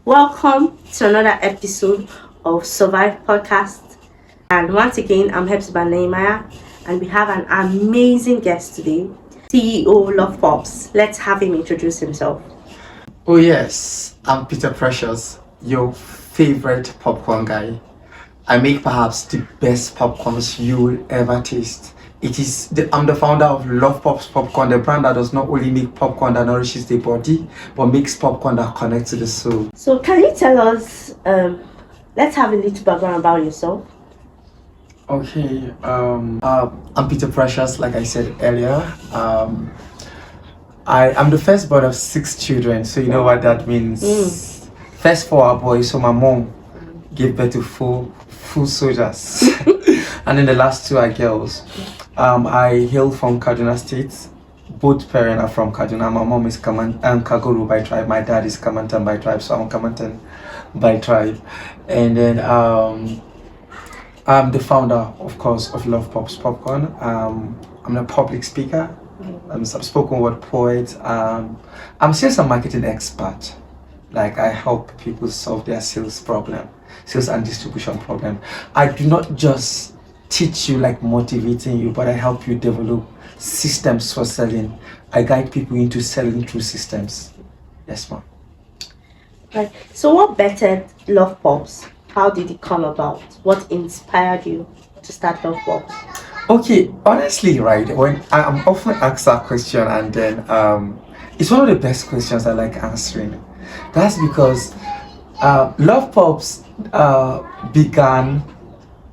Welcome to another episode of Survive Podcast. And once again, I'm Hepzibah Nehemiah, and we have an amazing guest today, CEO Love Pops. Let's have him introduce himself. Oh yes, I'm Peter Precious, your favorite popcorn guy. I make perhaps the best popcorns you will ever taste. I'm the founder of Love Pops Popcorn, the brand that does not only make popcorn that nourishes the body, but makes popcorn that connects to the soul. So, can you tell us, let's have a little background about yourself? Okay, I'm Peter Precious, like I said earlier. I'm the firstborn of 6 children, so you know what that means. First 4 are boys, so my mom gave birth to full soldiers, and then the last 2 are girls. I hail from Kaduna State. Both parents are from Kaduna. My mom is Kaguru by tribe. My dad is Kamantan by tribe, so I'm Kamantan by tribe. And then I'm the founder, of course, of Love Pops Popcorn. I'm a public speaker. I'm a spoken word poet. I'm sales and marketing expert. Like, I help people solve their sales and distribution problem. I do not just teach you, like motivating you, but I help you develop systems for selling. I guide people into selling through systems. Yes, ma'am. Right. So, what bettered Love Pops? How did it come about? What inspired you to start Love Pops? Okay, honestly, right, when I'm often asked that question, and then it's one of the best questions I like answering. That's because Love Pops began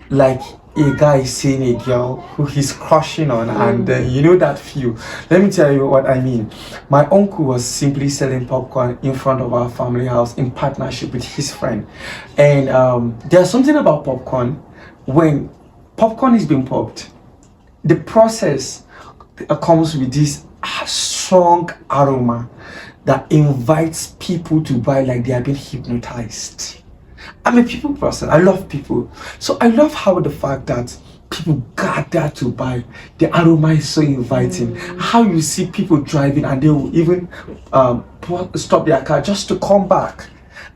like a guy seeing a girl who he's crushing on, and you know that feel. Let me tell you what I mean. My uncle was simply selling popcorn in front of our family house in partnership with his friend, and there's something about popcorn. When popcorn is being popped, the process comes with this strong aroma that invites people to buy like they are being hypnotized. I'm a people person. I love people. So I love how the fact that people gather to buy. The aroma is so inviting. How you see people driving and they will even stop their car just to come back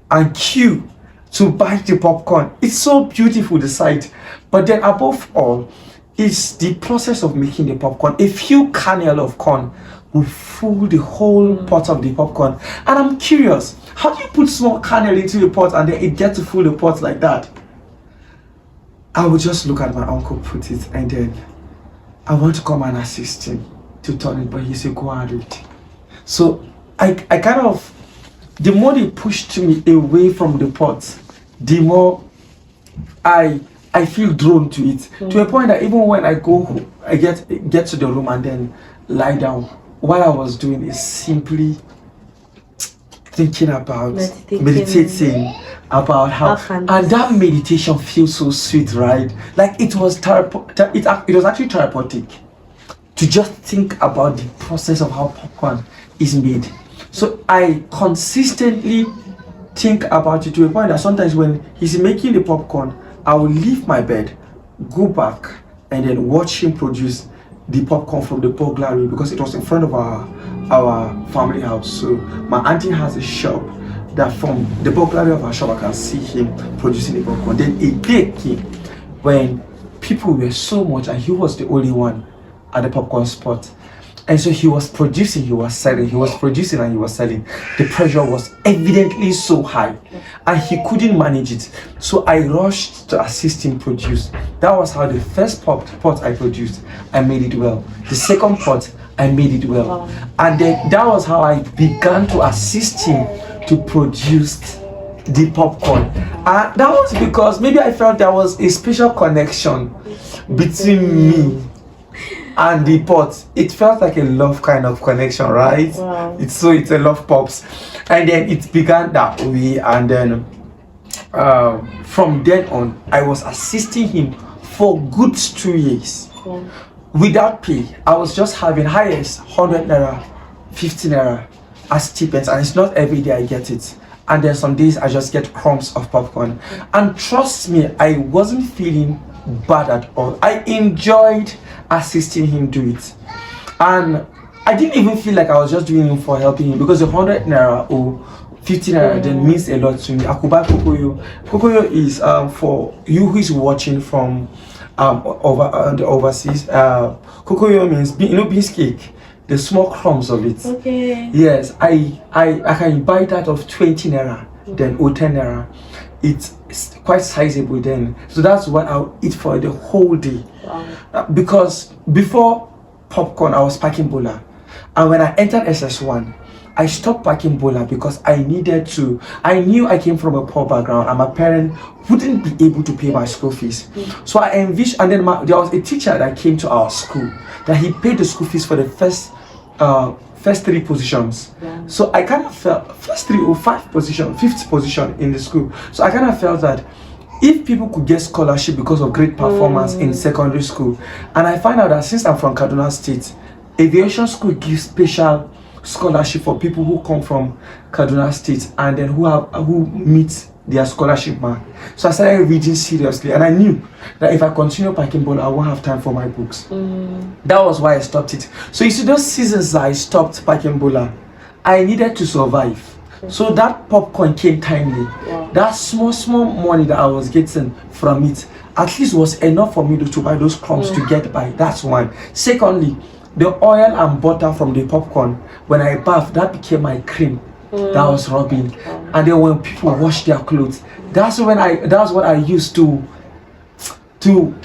and queue to buy the popcorn. It's so beautiful, the sight. But then above all, it's the process of making the popcorn. A few kernel of corn will fool the whole pot of the popcorn. And I'm curious, how do you put small kernel into the pot and then it gets to fool the pot like that? I would just look at my uncle put it, and then I want to come and assist him to turn it, but he said, go and read. So I kind of, the more they pushed me away from the pot, the more I feel drawn to it, to a point that even when I go, I get to the room and then lie down. What I was doing is simply thinking about, meditating about how, and that meditation feels so sweet, right? Like it was actually therapeutic to just think about the process of how popcorn is made. So I consistently think about it to a point that sometimes when he's making the popcorn, I will leave my bed, go back, and then watch him produce the popcorn from the burglary, because it was in front of our family house. So my auntie has a shop that from the burglary of our shop I can see him producing the popcorn. Then a day came when people were so much and he was the only one at the popcorn spot. And so he was producing, he was selling, he was producing and he was selling. The pressure was evidently so high and he couldn't manage it. So I rushed to assist him produce. That was how the first pot I produced, I made it well. The second pot, I made it well. And then that was how I began to assist him to produce the popcorn. And that was because maybe I felt there was a special connection between me and the pot. It felt like a love kind of connection, right? Wow. It's a Love Pops. And then it began that way, and then from then on I was assisting him for good 2 years without pay. I was just having highest 100 naira, 50 naira as stipends, and it's not every day I get it. And then some days I just get crumbs of popcorn. And trust me, I wasn't feeling bad at all. I enjoyed assisting him do it, and I didn't even feel like I was just doing it for helping him, because the 100 naira or 50 naira then means a lot to me. I could buy Kokoyo. Kokoyo is for you who is watching from the overseas. Kokoyo means beans cake, the small crumbs of it. Okay. Yes, I can buy that of 20 naira, then or 10 naira. It's quite sizable then. So that's what I'll eat for the whole day. Wow. Because before popcorn, I was packing bola. And when I entered SS1, I stopped packing bola because I knew I came from a poor background and my parent wouldn't be able to pay my school fees. So I envisioned, and then there was a teacher that came to our school that he paid the school fees for the first 3 positions. Yeah. So I kind of felt first 3 or 5 position, 5th position in the school. So I kind of felt that if people could get scholarship because of great performance in secondary school, and I find out that since I'm from Kaduna State, aviation school gives special scholarship for people who come from Kaduna State and then who meet their scholarship mark. So I started reading seriously, and I knew that if I continue packing bola, I won't have time for my books. That was why I stopped it. So you see, those seasons that I stopped packing bola, I needed to survive. So that popcorn came timely. Wow. That small money that I was getting from it at least was enough for me to buy those crumbs to get by. That's one. Secondly, the oil and butter from the popcorn, when I bath, that became my cream that I was rubbing. And then when people wash their clothes, that's what I used to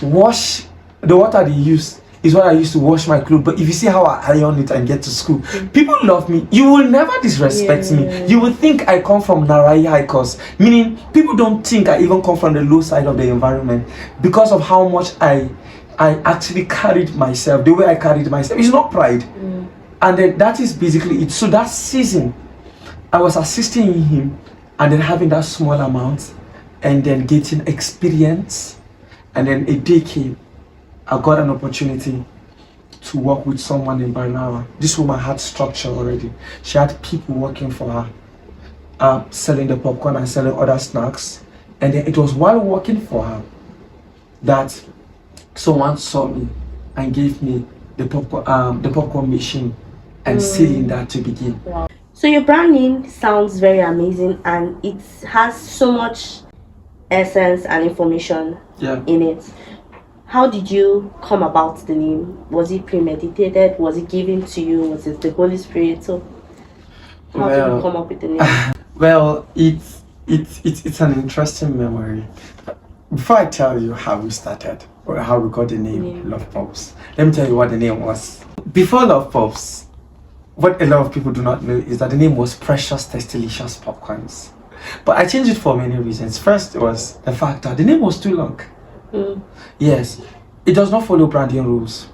wash. The water they use is what I used to wash my clothes. But if you see how I iron it and get to school, people love me. You will never disrespect me. You will think I come from Narai high cost, meaning people don't think I even come from the low side of the environment because of how much I actually carried myself. The way I carried myself is not pride. And then that is basically it. So that season, I was assisting him and then having that small amount and then getting experience. And then a day came, I got an opportunity to work with someone in Barnawa. This woman had structure already. She had people working for her, selling the popcorn and selling other snacks. And then it was while working for her that someone saw me and gave me the popcorn machine and selling that to begin. Wow. So your brand name sounds very amazing, and it has so much essence and information in it. How did you come about the name? Was it premeditated? Was it given to you? Was it the Holy Spirit? So how did you come up with the name? Well, it's an interesting memory. Before I tell you how we started or how we got the name Love Pops, let me tell you what the name was. Before Love Pops, what a lot of people do not know is that the name was Precious Tastelicious Popcorns. But I changed it for many reasons. First was the fact that the name was too long. Yes, it does not follow branding rules.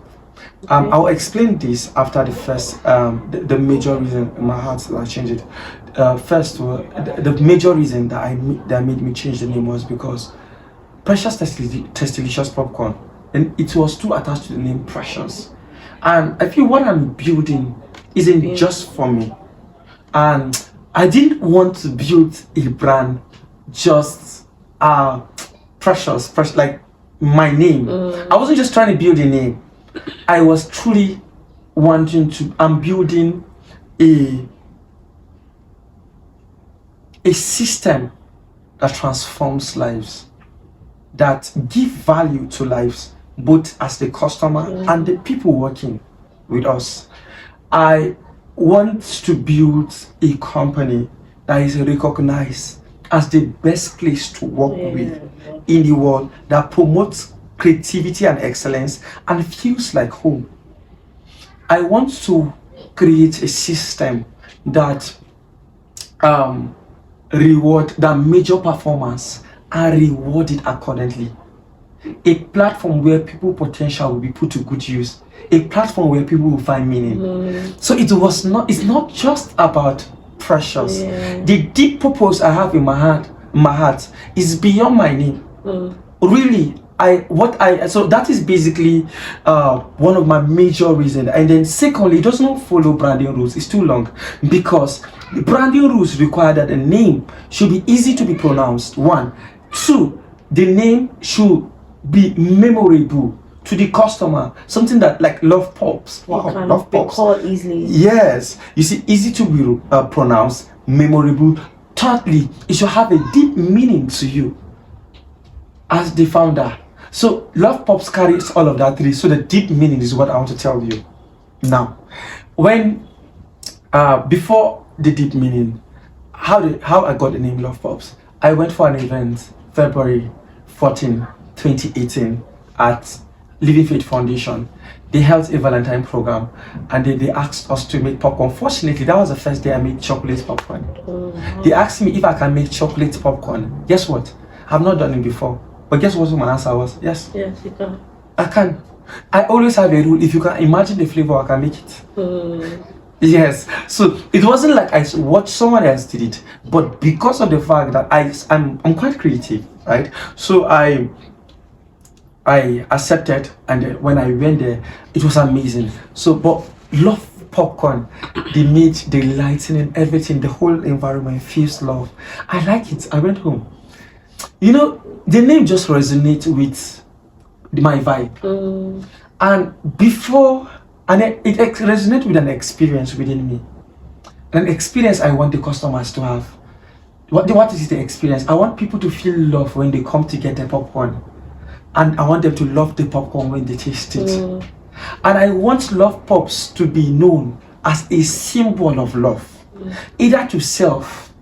I'll explain this after the first, the major reason in my heart that I changed it. First, the major reason that made me change the name was because Precious Tastelicious Popcorn, and it was too attached to the name Precious. And I feel what I'm building isn't just for me. And I didn't want to build a brand just precious, like my name. I wasn't just trying to build a name. I was truly wanting to, I'm building a system that transforms lives, that give value to lives, both as the customer and the people working with us. I want to build a company that is recognized as the best place to work with in the world, that promotes creativity and excellence and feels like home. I want to create a system that reward that major performance and reward it accordingly. A platform where people potential will be put to good use. A platform where people will find meaning. So it's not just about Precious. The deep purpose I have in my heart is beyond my name. Really, so that is basically one of my major reasons. And then secondly, it does not follow branding rules. It's too long, because the branding rules require that the name should be easy to be pronounced. 1, 2, the name should be memorable to the customer, something that like Love Pops. Wow, Love Pops. Called easily. Yes, you see, easy to be pronounced, memorable, Thirdly, it should have a deep meaning to you as the founder. So Love Pops carries all of that three. So the deep meaning is what I want to tell you. Now, when before the deep meaning, how I got the name Love Pops, I went for an event February 14, 2018 at Living Faith Foundation. They held a Valentine program and they asked us to make popcorn. Fortunately, that was the first day I made chocolate popcorn. They asked me if I can make chocolate popcorn. Guess what? I've not done it before. But guess what my answer was? Yes. Yes, you can. I can. I always have a rule. If you can imagine the flavor, I can make it. Yes. So it wasn't like I watched someone else did it, but because of the fact that I'm quite creative, right? So I accepted, and then when I went there, it was amazing. So, but Love Popcorn, they made the lighting and everything, the whole environment feels love. I like it. I went home. You know, the name just resonates with my vibe. And before, and it resonates with an experience within me. An experience I want the customers to have. What is the experience? I want people to feel love when they come to get their popcorn. And I want them to love the popcorn when they taste it. And I want Love Pops to be known as a symbol of love. Either to self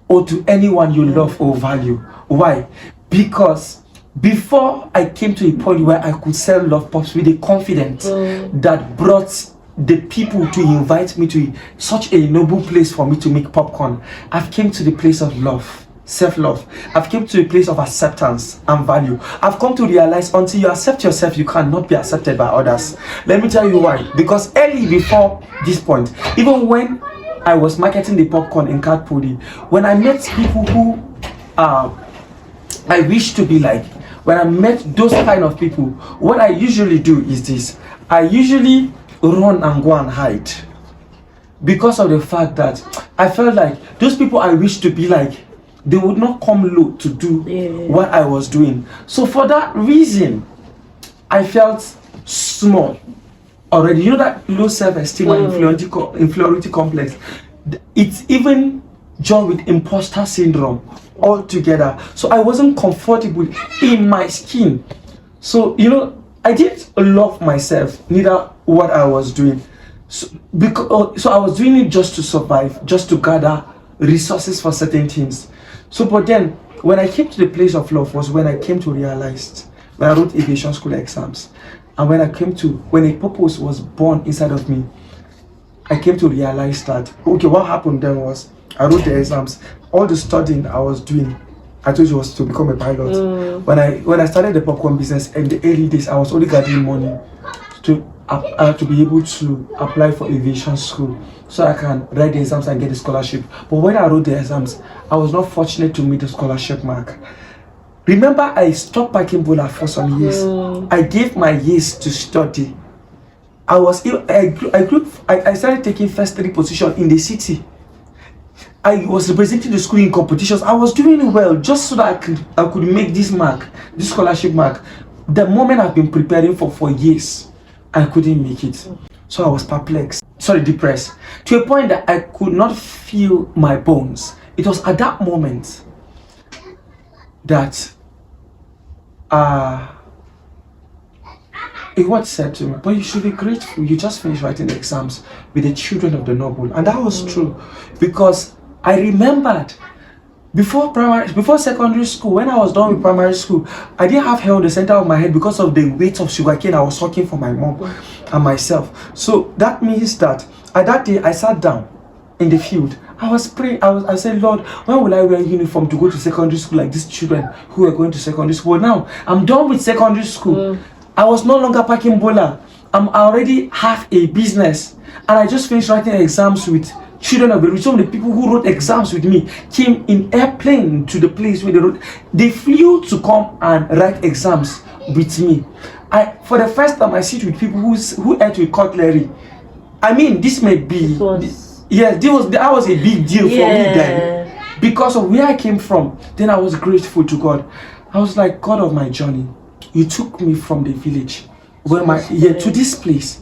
or to anyone you love or value. Why? Because before I came to a point where I could sell Love Pops with a confidence that brought the people to invite me to such a noble place for me to make popcorn, I've came to the place of love, self-love. I've came to a place of acceptance and value. I've come to realize until you accept yourself, you cannot be accepted by others. Let me tell you why. Because early before this point, even when I was marketing the popcorn in Katpudi, when I met people who I wish to be like, when I met those kind of people, what I usually do is this. I usually run and go and hide, because of the fact that I felt like those people I wish to be like, they would not come low to do what I was doing. So for that reason, I felt small already. You know that low self-esteem and inferiority complex, it's even joined with imposter syndrome all together. So I wasn't comfortable in my skin. So, you know, I didn't love myself, neither what I was doing. So I was doing it just to survive, just to gather resources for certain things. So, but then when I came to the place of love was when I came to realize, when I wrote aviation school exams, and when a purpose was born inside of me, I came to realize that, okay, what happened then was, I wrote the exams, all the studying I was doing, I told you was to become a pilot. When I started the popcorn business in the early days, I was only gathering money to be able to apply for aviation school so I can write the exams and get the scholarship. But when I wrote the exams, I was not fortunate to meet the scholarship mark. Remember, I stopped packing bola for some years. I gave my years to study. I started taking first 3 positions in the city. I was representing the school in competitions. I was doing well just so that I could make this mark, this scholarship mark. The moment I've been preparing for years, I couldn't make it. So I was depressed, to a point that I could not feel my bones. It was at that moment that what said to me, but you should be grateful, you just finished writing the exams with the children of the noble. And that was true, because I remembered before secondary school, when I was done with primary school, I didn't have hair on the center of my head because of the weight of sugarcane I was sucking for my mom and myself. So that means that at that day I sat down in the field. I was praying. I said, Lord, when will I wear uniform to go to secondary school like these children who are going to secondary school? Now I'm done with secondary school. I was no longer packing bola. I already have a business, and I just finished writing exams with children of the rich. Some of the people who wrote exams with me came in airplane to the place where they wrote. They flew to come and write exams with me. For the first time, I sit with people who ate with cutlery. I mean, this may be that was a big deal for me then, because of where I came from. Then I was grateful to God. I was like, God of my journey, you took me from the village to this place.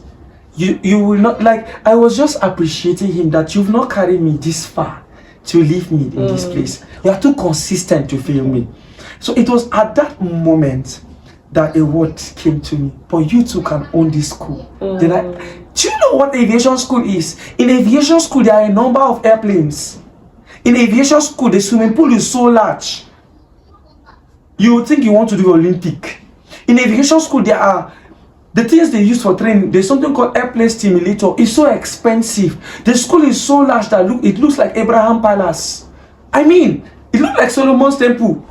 You will not, like, I was just appreciating him that you've not carried me this far to leave me in this place. You are too consistent to fail me. So it was at that moment that a word came to me. But you too can own this school. Then do you know what aviation school is? In aviation school, there are a number of airplanes. In aviation school, the swimming pool is so large. You would think you want to do Olympic. In aviation school, there are the things they use for training. There's something called airplane stimulator. It's so expensive. The school is so large that it looks like Abraham Palace. I mean, it looks like Solomon's temple.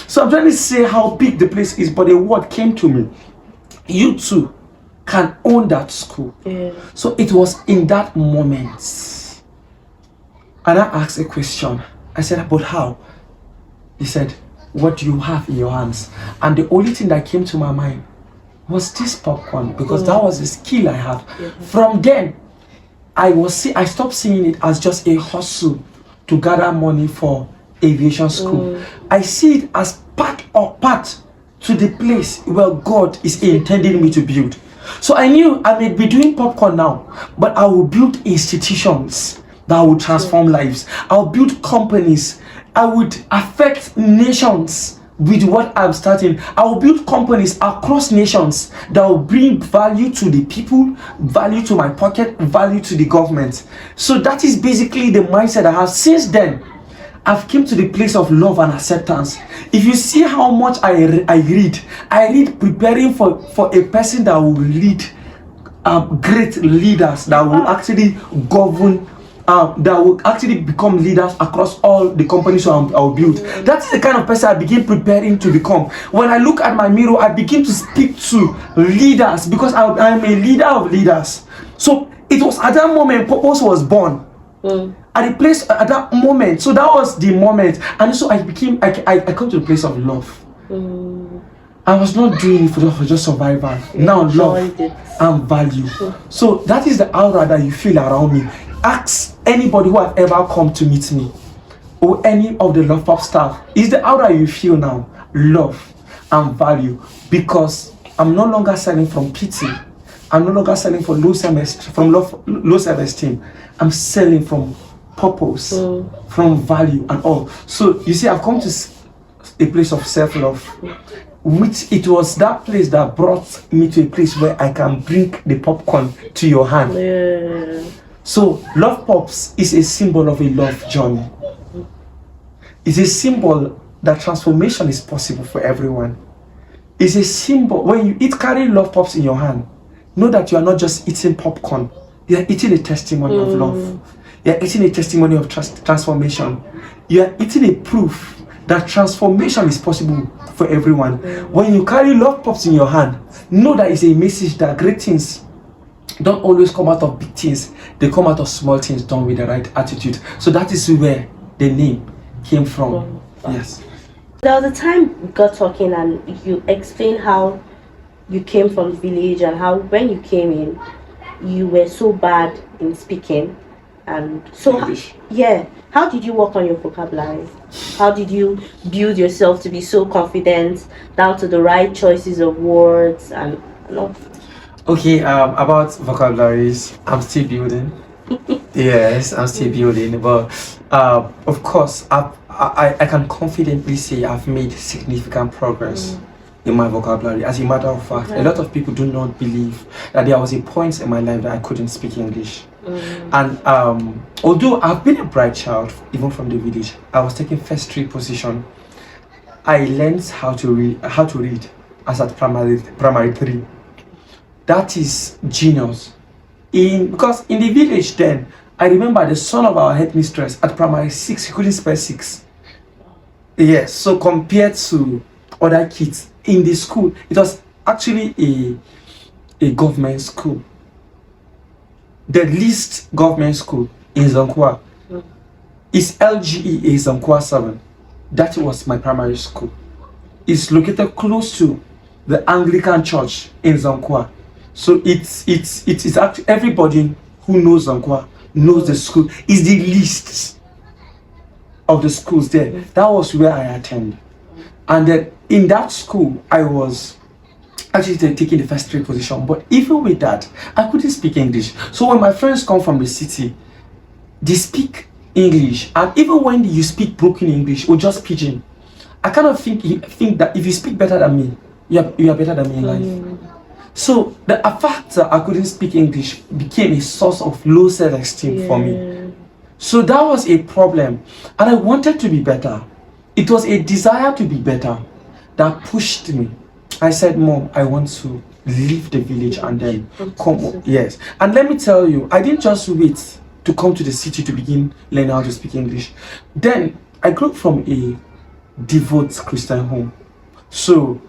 So I'm trying to say how big the place is, but a word came to me. You too can own that school. Yeah. So it was in that moment. And I asked a question. I said, but how? He said, what do you have in your hands? And the only thing that came to my mind was this popcorn, because that was the skill I had. From then, I stopped seeing it as just a hustle to gather money for aviation school. I see it as part to the place where God is intending me to build. So I knew I may be doing popcorn now, but I will build institutions that will transform lives. I'll build companies. I would affect nations with what I'm starting. I will build companies across nations that will bring value to the people, value to my pocket, value to the government. So that is basically the mindset I have. Since then, I've come to the place of love and acceptance. If you see how much I read preparing for a person that will lead great leaders that will actually govern, that will actually become leaders across all the companies I'll build. That's the kind of person I begin preparing to become. When I look at my mirror, I begin to speak to leaders because I'm a leader of leaders. So it was at that moment purpose was born. At the place at that moment. So that was the moment. And so I come to the place of love. I was not doing it for just survival. Now love and value. So that is the aura that you feel around me. Ask anybody who have ever come to meet me or any of the Love Pop staff. Is the aura you feel now love and value? Because I'm no longer selling from pity. I'm no longer selling for low self-esteem. I'm selling from purpose, from value and all. So you see, I've come to a place of self-love, which it was that place that brought me to a place where I can bring the popcorn to your hand. So Love Pops is a symbol of a love journey. It's a symbol that transformation is possible for everyone. It's a symbol. When you carry Love Pops in your hand, know that you are not just eating popcorn. You are eating a testimony of love. You are eating a testimony of transformation. You are eating a proof that transformation is possible for everyone. When you carry Love Pops in your hand, know that it's a message that great things don't always come out of big things. They come out of small things done with the right attitude. So that is where the name came from. Yes. There was a time we got talking and you explained how you came from the village and how when you came in, you were so bad in speaking. And so, how did you work on your vocabulary? How did you build yourself to be so confident, down to the right choices of words and all? Okay, about vocabularies, I'm still building. Yes, I'm still building, but of course, I can confidently say I've made significant progress in my vocabulary. As a matter of fact, a lot of people do not believe that there was a point in my life that I couldn't speak English. And although I've been a bright child, even from the village, I was taking first 3 position. I learned how to read as at primary 3. That is genius. Because in the village then, I remember the son of our headmistress at primary 6, he couldn't spell 6. Yes, so compared to other kids in the school, it was actually a government school. The least government school in Zankwa is LGEA Zankwa 7. That was my primary school. It's located close to the Anglican Church in Zankwa. So it's actually everybody who knows Zankwa knows the school. It's the least of the schools there. That was where I attended. And then in that school, I was actually taking the first 3 position. But even with that, I couldn't speak English. So when my friends come from the city, they speak English, and even when you speak broken English or just pidgin, I kind of think that if you speak better than me, you are better than me in life. So the fact that I couldn't speak English became a source of low self-esteem for me. So that was a problem, and I wanted to be better. It was a desire to be better that pushed me. I said, Mom, I want to leave the village and then come. Yes. And let me tell you, I didn't just wait to come to the city to begin learning how to speak English. Then I grew up from a devout Christian home. So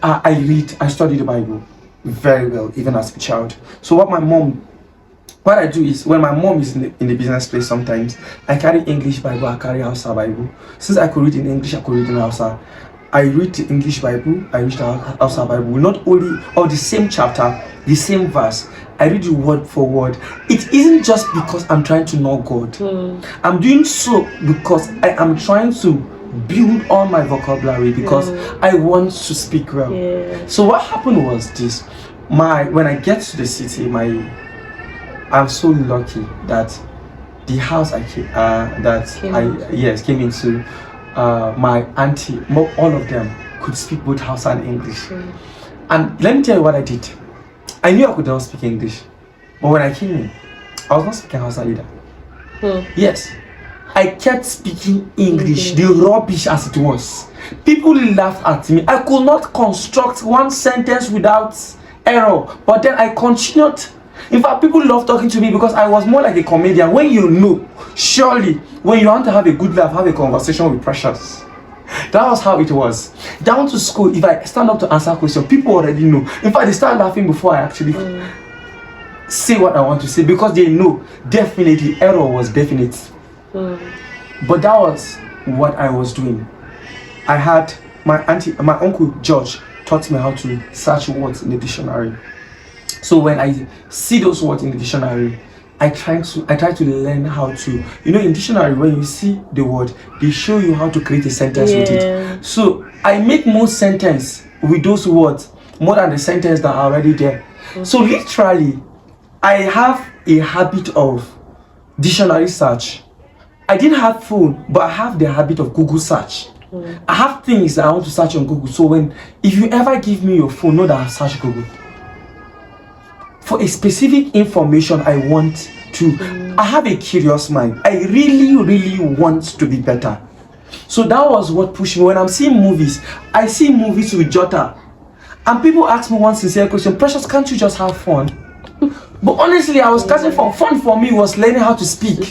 I studied the Bible very well, even as a child. So what I do is, when my mom is in the business place, sometimes I carry English Bible, I carry Hausa Bible. Since I could read in English, I could read in Hausa. I read the English Bible, I read the Hausa Bible, not only or the same chapter, the same verse. I read it word for word. It isn't just because I'm trying to know God. I'm doing so because I am trying to build on my vocabulary, because I want to speak well. So what happened was this: when I get to the city, I'm so lucky that the house came into, my auntie, all of them could speak both Hausa and English. And let me tell you what I did. I knew I could not speak English, but when I came in, I was not speaking Hausa either. Yes, I kept speaking English, the rubbish as it was. People laughed at me. I could not construct one sentence without error, but then I continued. In fact, people loved talking to me because I was more like a comedian. When you know, surely, when you want to have a good laugh, have a conversation with Precious. That was how it was. Down to school, if I stand up to answer questions, people already know. In fact, they start laughing before I actually say what I want to say, because they know definitely error was definite. But that was what I was doing. I had my uncle George taught me how to search words in the dictionary. So when I see those words in the dictionary, I try to learn how to, in dictionary, when you see the word, they show you how to create a sentence with it. So I make more sentence with those words more than the sentence that are already there. So literally, I have a habit of dictionary search. I didn't have phone, but I have the habit of Google search. I have things that I want to search on Google. So if you ever give me your phone, know that I've searched Google for a specific information I want to. I have a curious mind. I really want to be better. So that was what pushed me. When I'm seeing movies, I see movies with Jota, and people ask me one sincere question: Precious, can't you just have fun? But honestly, I was catching fun for me was learning how to speak.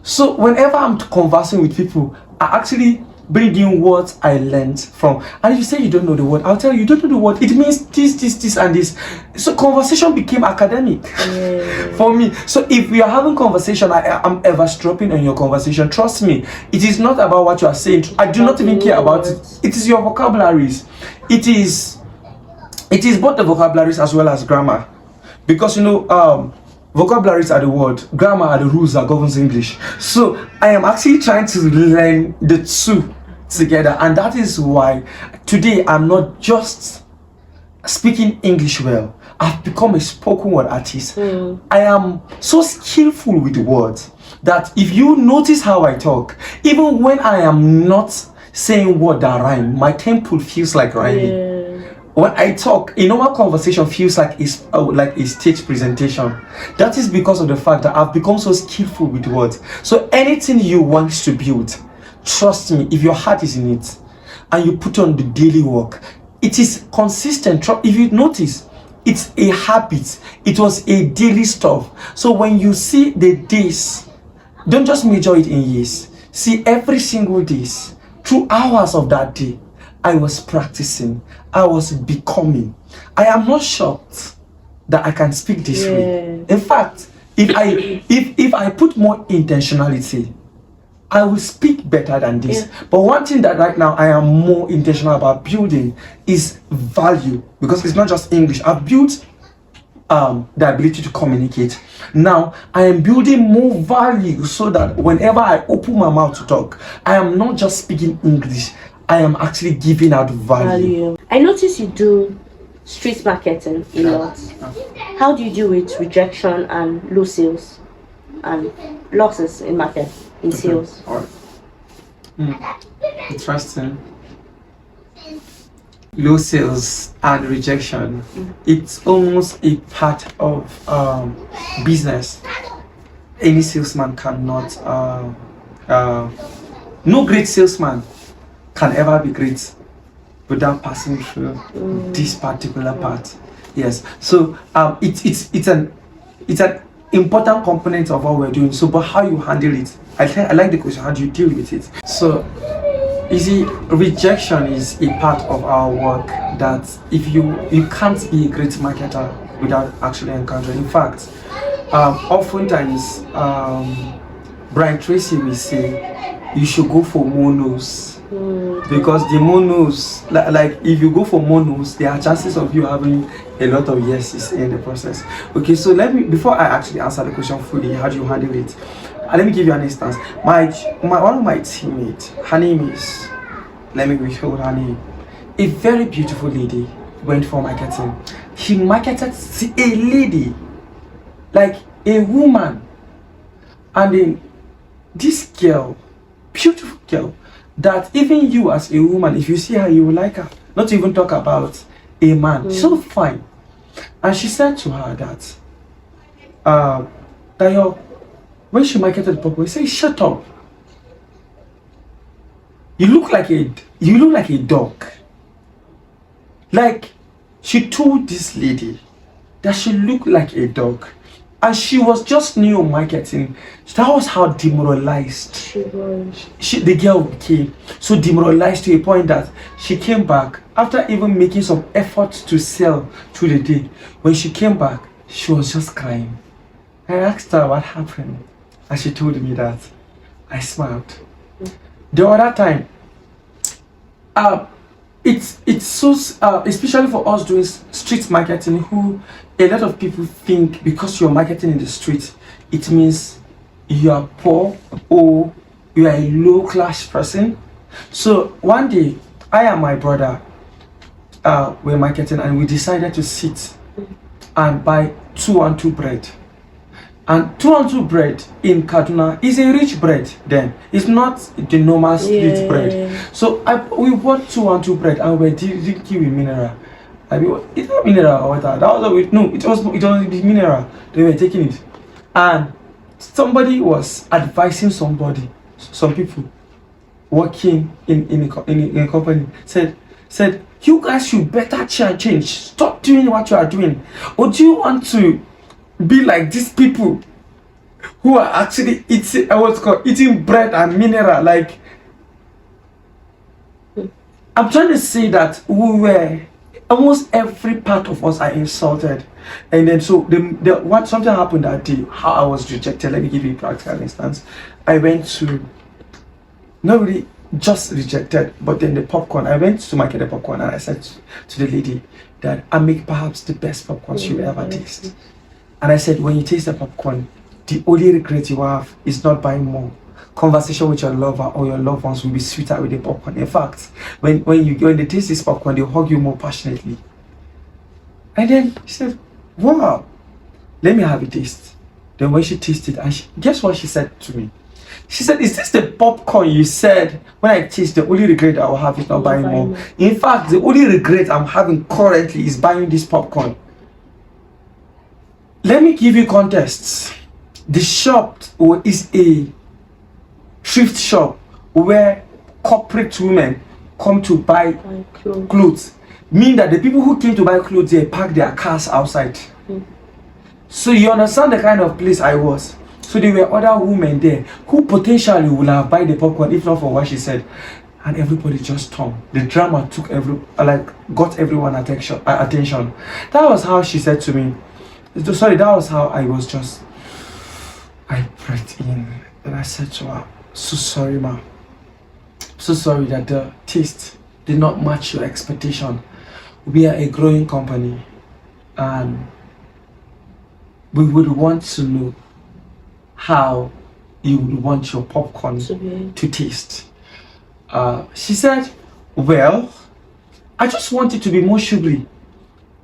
So whenever I'm conversing with people, I actually bring in words I learned from. And if you say you don't know the word, I'll tell you, you don't know the word. It means this, and this. So conversation became academic for me. So if we are having conversation, I'm eavesdropping on your conversation. Trust me, it is not about what you are saying. I do not even care about it. It is your vocabularies. It is both the vocabularies as well as grammar. Because vocabularies are the word, grammar are the rules that governs English. So I am actually trying to learn the two together, and that is why today I'm not just speaking English well. I've become a spoken word artist. I am so skillful with words that if you notice how I talk, even when I am not saying words that rhyme, my tempo feels like rhyming. When I talk, a normal conversation feels like a stage presentation. That is because of the fact that I've become so skillful with words. So anything you want to build, trust me, if your heart is in it and you put on the daily work, it is consistent. If you notice, it's a habit. It was a daily stuff. So when you see the days, don't just measure it in years. See every single days, through hours of that day, I was practicing, I was becoming. I am not shocked that I can speak this way. In fact, if I put more intentionality, I will speak better than this. But one thing that right now I am more intentional about building is value, because it's not just English. I've built the ability to communicate. Now I am building more value so that whenever I open my mouth to talk, I am not just speaking English. I am actually giving out value. I notice you do street marketing a lot. How do you deal with rejection and low sales? And losses in market, in sales. All right. Interesting. Low sales and rejection. It's almost a part of business. Any salesman cannot. No great salesman can ever be great without passing through this particular part. Yes. So it's an important component of what we're doing. So, but how you handle it? I like the question. How do you deal with it? So, you see, rejection is a part of our work that if you can't be a great marketer without actually encountering. In fact, oftentimes Brian Tracy will say you should go for monos. Because the monos, like if you go for monos, there are chances of you having a lot of yeses in the process. Okay, so let me, before I actually answer the question fully, how do you handle it? Let me give you an instance. One of my teammates, her name is, let me withhold her name, a very beautiful lady, went for marketing. She marketed a lady, like a woman, and then this girl, beautiful girl, that even you as a woman, if you see her, you will like her. Not to even talk about a man. So fine. And she said to her that, Dayo, when she marketed the purple, he said, shut up. You look like a dog. Like, she told this lady that she looked like a dog. And she was just new marketing. That was how demoralized the girl became. So demoralized to a point that she came back after even making some effort to sell through the day. When she came back, she was just crying. I asked her what happened, and she told me that. I smiled. The other time, it's so especially for us doing street marketing, who a lot of people think because you're marketing in the street, it means you are poor or you are a low class person. So one day, I and my brother were marketing, and we decided to sit and buy 212 bread. And 212 bread in Kaduna is a rich bread. Then it's not the normal street bread. So we bought 212 bread and we're drinking with mineral. I mean, is that mineral or water? That was it was the mineral. They were taking it, and somebody was advising some people working in a company said, you guys should better change. Stop doing what you are doing. Or do you want to be like these people who are actually eating bread and mineral? Like, I'm trying to say that we were almost every part of us are insulted. And then so something happened that day, how I was rejected. Let me give you a practical instance. I went to, not really just rejected, but then the popcorn, I went to market the popcorn, and I said to the lady that I make perhaps the best popcorn you ever taste. And I said, when you taste the popcorn, the only regret you have is not buying more. Conversation with your lover or your loved ones will be sweeter with the popcorn. In fact, when they taste this popcorn, they hug you more passionately. And then she said, wow, let me have a taste. Then when she tasted, and guess what she said to me? She said, is this the popcorn you said when I taste, the only regret I will have is not buying more? In fact, the only regret I'm having currently is buying this popcorn. Let me give you context. The shop is a thrift shop where corporate women come to buy clothes. Meaning that the people who came to buy clothes, they park their cars outside. So you understand the kind of place I was. So there were other women there who potentially would have bought the popcorn if not for what she said. And everybody just turned. The drama took got everyone attention. That was how she said to me. Sorry, that was how I breathed in and I said to her, so sorry, ma. So sorry that the taste did not match your expectation. We are a growing company and we would want to know how you would want your popcorn to taste. She said, well, I just want it to be more sugary.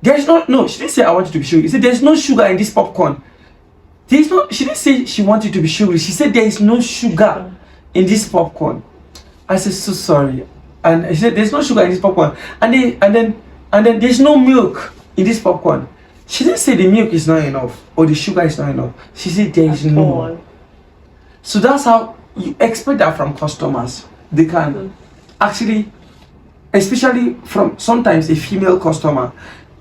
She didn't say I want it to be sugary. She said, there's no sugar in this popcorn. She didn't say she wanted to be sugary. She said there is no sugar in this popcorn. I said, so sorry. And she said, there's no sugar in this popcorn. And then there's no milk in this popcorn. She didn't say the milk is not enough or the sugar is not enough. She said there is no. So that's how you expect that from customers. They can actually, especially from sometimes a female customer,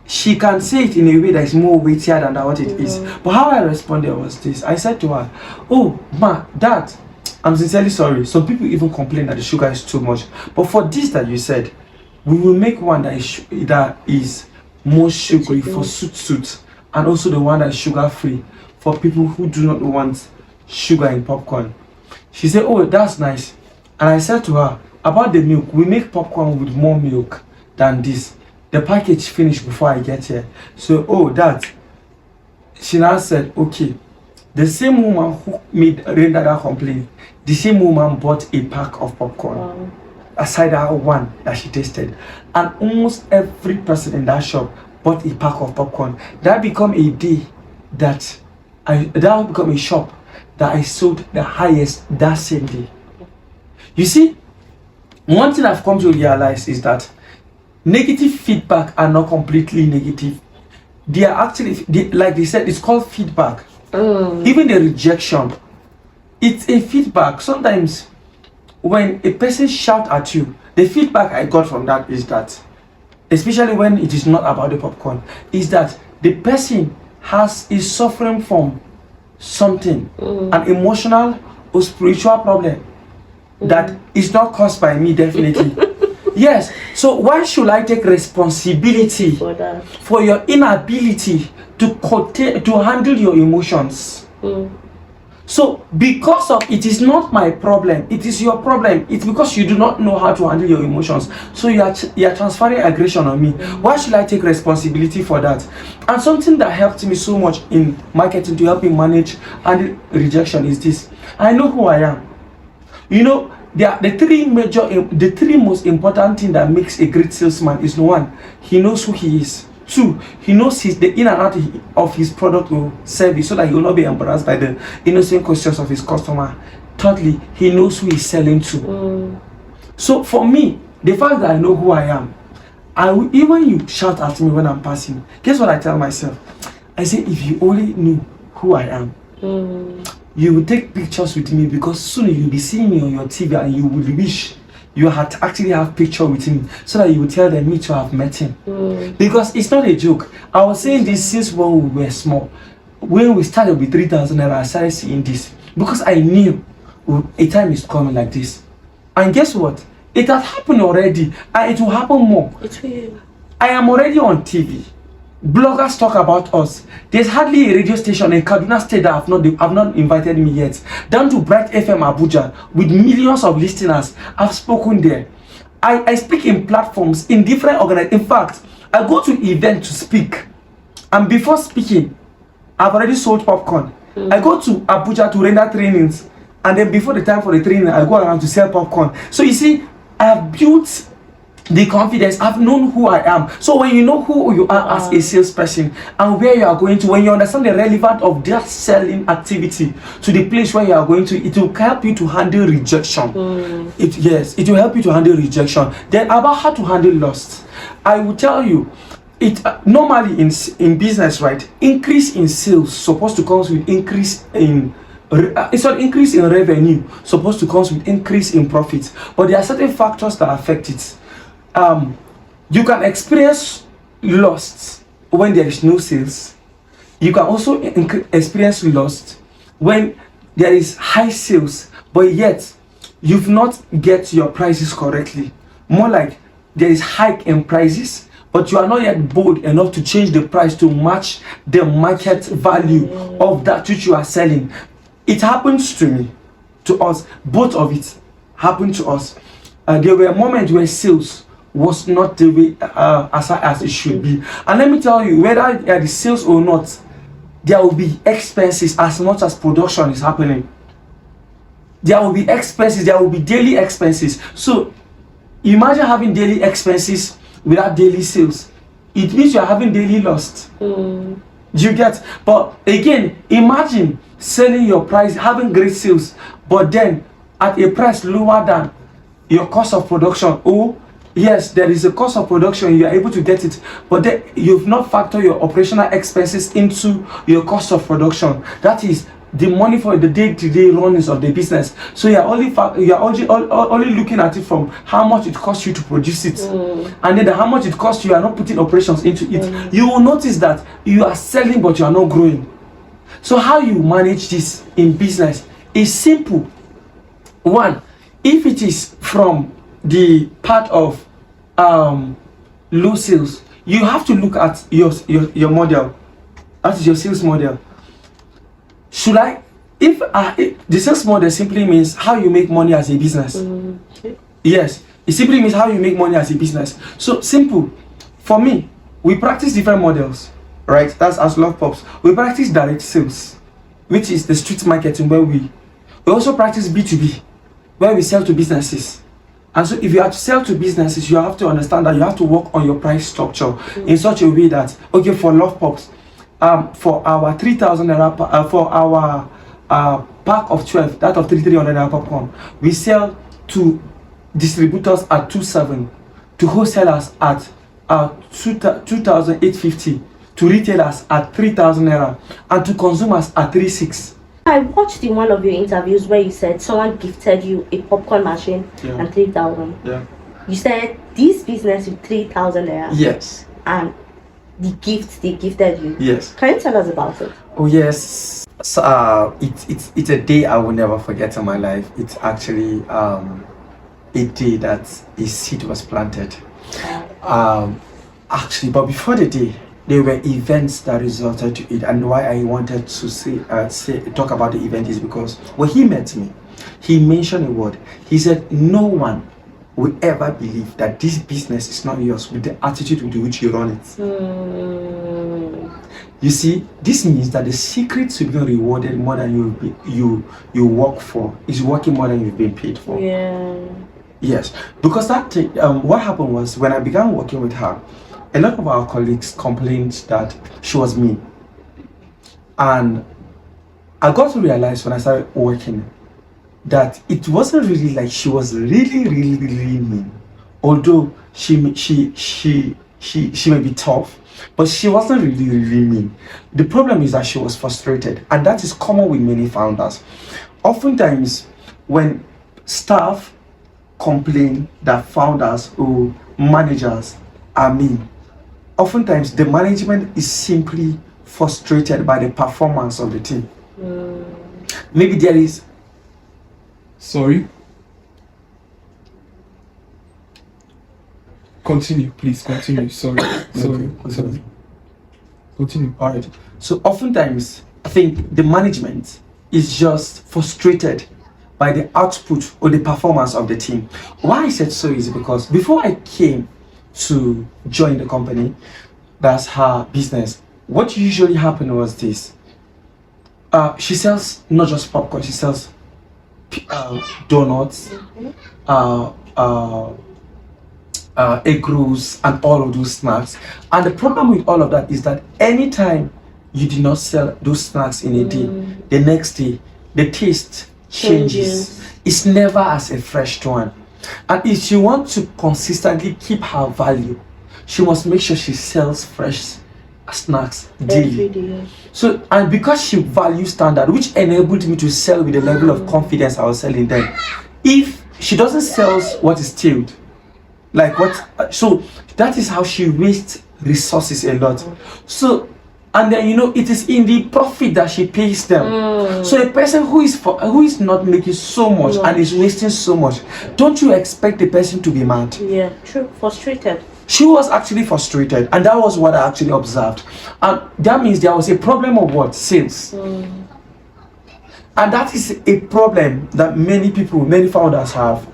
she can say it in a way that is more weightier than what it is. But how I responded was this. I said to her, oh, ma, Dad, I'm sincerely sorry. Some people even complain that the sugar is too much. But for this that you said, we will make one that is more sugary for suit, and also the one that is sugar free for people who do not want sugar in popcorn. She said, oh, that's nice. And I said to her, about the milk, we make popcorn with more milk than this. The package finished before I get here. So, oh, that. She now said, okay. The same woman who rendered that complaint, the same woman bought a pack of popcorn. Aside that one that she tasted. And almost every person in that shop bought a pack of popcorn. That become a day that will become a shop that I sold the highest that same day. You see, one thing I've come to realize is that negative feedback are not completely negative. They are actually, like they said, it's called feedback. Even the rejection, it's a feedback. Sometimes when a person shouts at you, the feedback I got from that is that, especially when it is not about the popcorn, is that the person is suffering from something, an emotional or spiritual problem that is not caused by me, definitely. Yes, so why should I take responsibility for your inability to handle your emotions? So because of it is not my problem, it is your problem. It's because you do not know how to handle your emotions. So you are transferring aggression on me. Why should I take responsibility for that? And something that helped me so much in marketing to help me manage and rejection is this. I know who I am. You know, the three most important thing that makes a great salesman is, one, he knows who he is. Two, he knows the in and out of his product or service so that he will not be embarrassed by the innocent questions of his customer. Thirdly, he knows who he's selling to. So for me, the fact that I know who I am, even you shout at me when I'm passing, guess what I tell myself? I say, if you only knew who I am, you will take pictures with me, because soon you'll be seeing me on your TV and you will wish you had actually have picture with him so that you will tell them me to have met him. Because it's not a joke. I was saying this since when we were small. When we started with 3,000 naira, I started seeing this because I knew a time is coming like this. And guess what? It has happened already, and it will happen more. I am already on TV. Bloggers talk about us. There's hardly a radio station in Kaduna State that have not invited me yet. Down to Bright FM Abuja with millions of listeners. I've spoken there. I speak in platforms in different organizations. In fact, I go to events to speak, and before speaking, I've already sold popcorn. I go to Abuja to render trainings, and then before the time for the training, I go around to sell popcorn. So you see, I have built the confidence. I've known who I am. So when you know who you are as a salesperson and where you are going to, when you understand the relevance of that selling activity to the place where you are going to, it will help you to handle rejection. It will help you to handle rejection. Then about how to handle loss, I will tell you, it normally in business, right? Increase in sales supposed to come with increase in it's an increase in revenue supposed to come with increase in profits, but there are certain factors that affect it. You can experience loss when there is no sales. You can also experience loss when there is high sales, but yet you've not get your prices correctly. More like there is hike in prices, but you are not yet bold enough to change the price to match the market value of that which you are selling. It happens to me, to us. Both of it happened to us. There were moments where sales was not the way as it should be. And let me tell you, whether the sales or not, there will be expenses as much as production is happening. There will be expenses, there will be daily expenses. So imagine having daily expenses without daily sales. It means you are having daily loss. You get, but again, imagine selling your price, having great sales, but then at a price lower than your cost of production. Oh, yes, there is a cost of production, you are able to get it, but then you've not factored your operational expenses into your cost of production. That is the money for the day-to-day runnings of the business. So you are only looking at it from how much it costs you to produce it, and then how much it costs you are not putting operations into it. You will notice that you are selling but you are not growing. So how you manage this in business is simple. One, if it is from the part of low sales, you have to look at your model. That is your sales model. Should I, if the sales model simply means how you make money as a business. Yes, it simply means how you make money as a business. So simple. For me, we practice different models, right? That's as Love Pops. We practice direct sales, which is the street marketing, where we also practice B2B, where we sell to businesses. And so if you have to sell to businesses, you have to understand that you have to work on your price structure in such a way that, okay, for Love Pops, for our 3,000 naira, for our pack of 12, that of 3,300 naira popcorn, we sell to distributors at 2,700, to wholesalers at 2,850, to retailers at 3,000 naira, and to consumers at 3,600. I watched in one of your interviews where you said someone gifted you a popcorn machine and 3,000. Yeah. You said this business with 3,000 naira. Yes. And the gift they gifted you. Yes. Can you tell us about it? Oh yes. So it's a day I will never forget in my life. It's actually a day that a seed was planted. Actually, but before the day, there were events that resulted to it, and why I wanted to talk about the event is because when he met me, he mentioned a word. He said, "No one will ever believe that this business is not yours with the attitude with which you run it." You see, this means that the secret to being rewarded more than you work for is working more than you've been paid for. Yeah. Yes, because that thing, what happened was when I began working with her, a lot of our colleagues complained that she was mean, and I got to realize when I started working that it wasn't really like she was really mean. Although she may be tough, but she wasn't really mean. The problem is that she was frustrated, and that is common with many founders. Oftentimes, when staff complain that founders or managers are mean, oftentimes the management is simply frustrated by the performance of the team. Maybe there is. Sorry. Continue, please. Continue. Sorry. Sorry. Continue. All right. So oftentimes, I think the management is just frustrated by the output or the performance of the team. Why I said so is because before I came to join the company, that's her business, what usually happened was this. She sells not just popcorn, she sells donuts, egg rolls, and all of those snacks. And the problem with all of that is that anytime you do not sell those snacks in a day, the next day the taste changes. It's never as a fresh one. And if she wants to consistently keep her value, she must make sure she sells fresh snacks daily. So, and because she values standard, which enabled me to sell with the level of confidence I was selling then. If she doesn't sell what is stilled, like what, so that is how she wastes resources a lot. So, and then it is in the profit that she pays them. So a person who is not making so much and is wasting so much, don't you expect the person to be mad? Yeah, true. Frustrated. She was actually frustrated, and that was what I actually observed. And that means there was a problem of what? Sales. And that is a problem that many people, many founders have,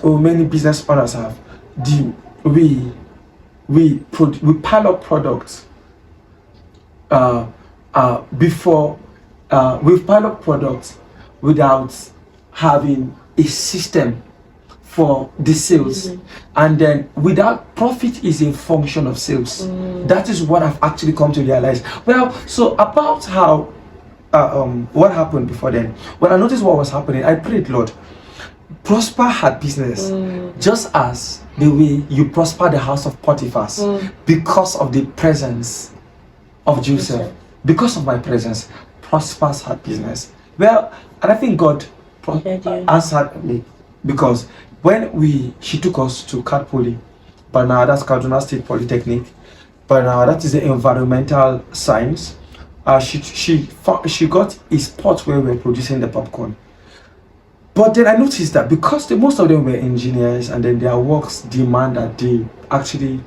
many business owners have. We pile up products before we've pile up products without having a system for the sales. And then without profit is a function of sales. That is what I've actually come to realize. Well, so about how what happened before then, when I noticed what was happening, I prayed, Lord, prosper her business just as the way you prosper the house of Potiphar, because of the presence of Joseph. Because of my presence, prospers her business. Well, and I think God answered me, because when she took us to Cat Poly, but now that's Kaduna State Polytechnic, but now that is the environmental science. She got a spot where we were producing the popcorn. But then I noticed that because most of them were engineers, and then their works demand that they actually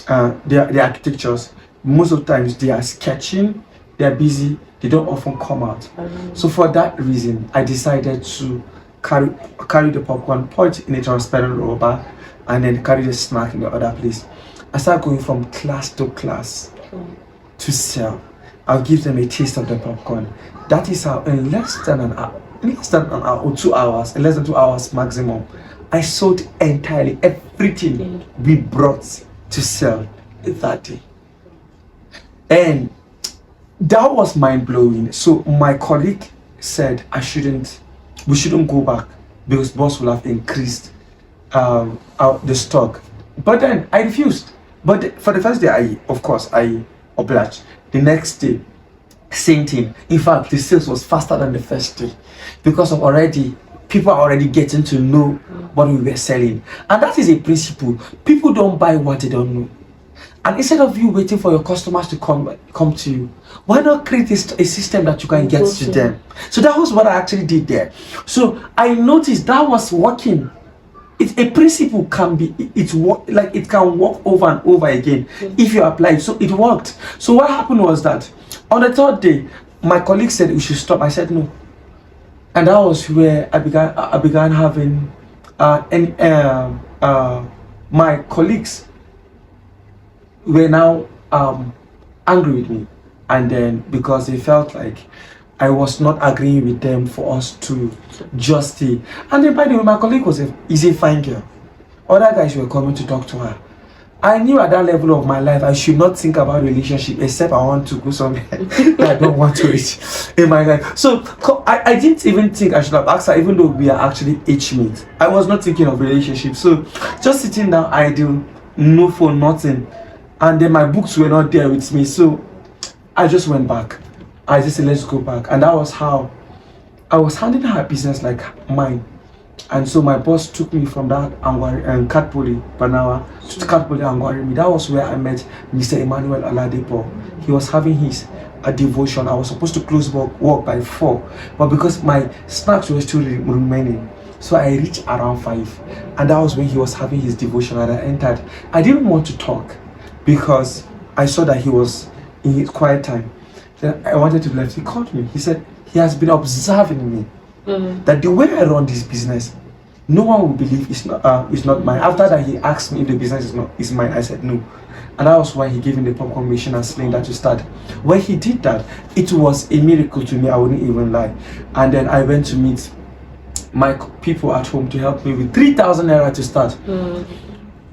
their architectures, most of the times they are sketching, they are busy, they don't often come out. So for that reason, I decided to carry the popcorn, pour it in a transparent rubber, and then carry the snack in the other place. I started going from class to class to sell. I'll give them a taste of the popcorn. That is how in less than an hour or 2 hours, in less than 2 hours maximum, I sold entirely everything we brought to sell that day. And that was mind-blowing. So my colleague said we shouldn't go back, because boss will have increased the stock. But then I refused. But for the first day, I obliged. The next day, same thing. In fact, the sales was faster than the first day, because of people are already getting to know what we were selling. And that is a principle. People don't buy what they don't know. And instead of you waiting for your customers to come to you, why not create a system that you can get to them? So that was what I actually did there. So I noticed that was working. It's a principle it can work over and over again if you apply it. So it worked. So what happened was that on the third day, my colleague said we should stop. I said no, and that was where I began having my colleagues were now angry with me, and then because they felt like I was not agreeing with them for us to just stay. And then by the way, my colleague is a fine girl. Other guys were coming to talk to her. I knew at that level of my life I should not think about relationship, except I want to go somewhere that I don't want to reach in my life. So I didn't even think I should have asked her, even though we are actually age mates. I was not thinking of relationship. So just sitting down, idle, no phone, nothing. And then my books were not there with me. So I just went back. I just said, let's go back. And that was how I was handling her business like mine. And so my boss took me from that Cat Poly, Banawa, to Cat Poly Angwarimi. That was where I met Mr. Emmanuel Aladipo. He was having his devotion. I was supposed to close work by 4, but because my snacks were still remaining, so I reached around 5. And that was when he was having his devotion, and I entered. I didn't want to talk because I saw that he was in his quiet time. Then I wanted to leave. He called me. He said he has been observing me, that the way I run this business, no one will believe it's not mine. After that, he asked me if the business is mine. I said no, and that was why he gave me the popcorn machine and cylinder to start. When he did that, it was a miracle to me. I wouldn't even lie. And then I went to meet my people at home to help me with 3,000 naira to start.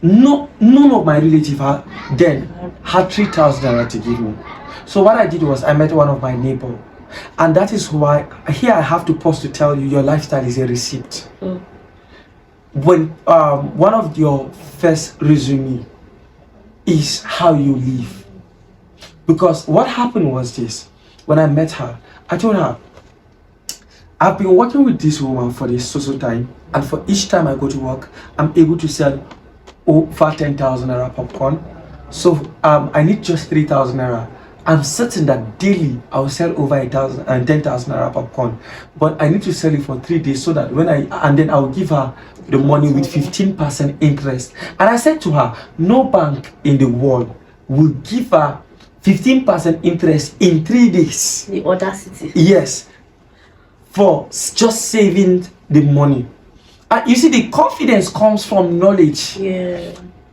No, none of my relatives then had 3,000 naira to give me. So what I did was I met one of my neighbors, and that is why here I have to pause to tell you your lifestyle is a receipt. When one of your first resume is how you live, because what happened was this: when I met her, I told her I've been working with this woman for this so time, and for each time I go to work, I'm able to sell over 10,000 naira popcorn. So I need just 3,000 naira. I'm certain that daily I will sell over 10,000 naira popcorn, but I need to sell it for 3 days so that then I will give her the money with 15% interest. And I said to her, no bank in the world will give her 15% interest in 3 days. The audacity. Yes, for just saving the money. And you see, the confidence comes from knowledge. Yeah.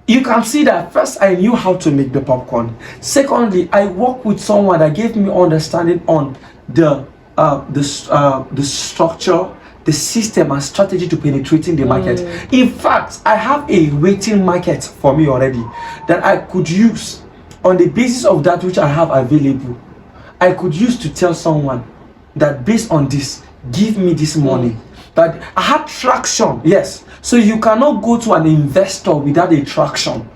You can see that first I knew how to make the popcorn. Secondly, I worked with someone that gave me understanding on the structure the system and strategy to penetrating the market. In fact, I have a waiting market for me already that I could use on the basis of that which I have available. I could use to tell someone that based on this, give me this money. But I had traction, yes. So you cannot go to an investor without a traction.